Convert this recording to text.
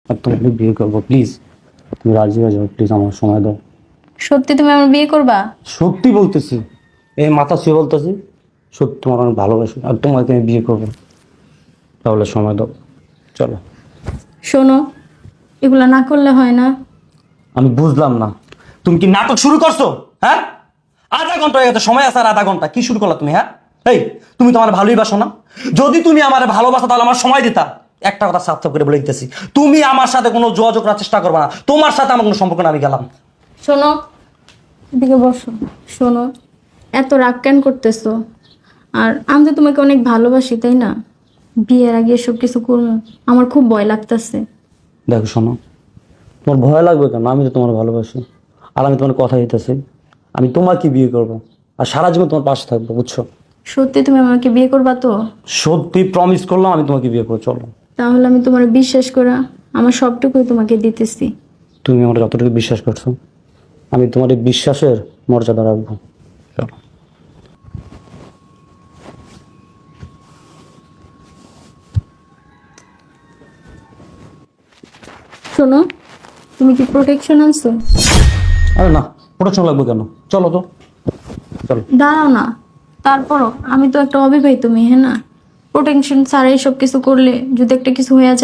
আর তোমাকে বিয়ে করবো, প্লিজ তুমি রাজি হয়ে যাও, প্লিজ আমার সময় দাও। সত্যি তুমি আমার বিয়ে করবা? সত্যি বলতেছি, এই মাথা ছুঁয়ে বলতেছি, সত্যি তোমার অনেক ভালোবাসি আর তোমাকে আমি বিয়ে করবো। তাহলে সময় দাও, চলো। শোনো, এগুলা না করলে হয় না। আমি বুঝলাম না, তুমি কি নাটক শুরু করছো? হ্যাঁ, আধা ঘন্টা হয়ে গেছে, সময় আছে আর আধা ঘন্টা, কি শুরু করলা তুমি? হ্যাঁ, এই তুমি তো আমার ভালোই বাসো না? যদি তুমি আমার ভালোবাসো তাহলে আমার সময় দিতা। একটা কথা সাফ সাফ করে বলে দিতেছি, তুমি আমার সাথে কোনো যোগাযোগ করার চেষ্টা করবে না, তোমার সাথে আমার কোনো সম্পর্ক না, আমি গেলাম। শোনো, এদিকে বসো। শোনো, এত রাগ কেন করতেছো? আর আমি তো তোমাকে অনেক ভালোবাসি, তাই না? বিয়ের আগে এসব কিছু করবো, আমার খুব ভয় লাগতেছে। দেখো শোনো, তোমার ভয় লাগবে কেন? আমি তো তোমার ভালোবাসি, আর আমি তোমার কথা দিতেছি, আমি তোমাকে বিয়ে করবো আর সারা জীবন তোমার পাশে থাকবো, বুঝছো? সত্যি তুমি আমাকে বিয়ে করবা তো? সত্যি প্রমিস করলাম আমি তোমাকে বিয়ে করবো, চলো। তাহলে আমি তোমার বিশ্বাস করা আমার সবটুকুই তোমাকে দিতেছি। তুমি আমার যতটুকু বিশ্বাস করছো, আমি তোমার এই বিশ্বাসের মর্যাদা রাখবো, চলো। শোনো, তুমি কি প্রোটেকশন আনছো? আরে না, প্রোটেকশন লাগবে কেন? চলো তো, চলো। দাঁড়াও না, তারপরও আমি তো একটা অবিবাহিত মেয়ে, হ্যাঁ না? প্রোটেকশন ছাড়া এইসব কিছু করলে যদি একটা কিছু হয়ে যায়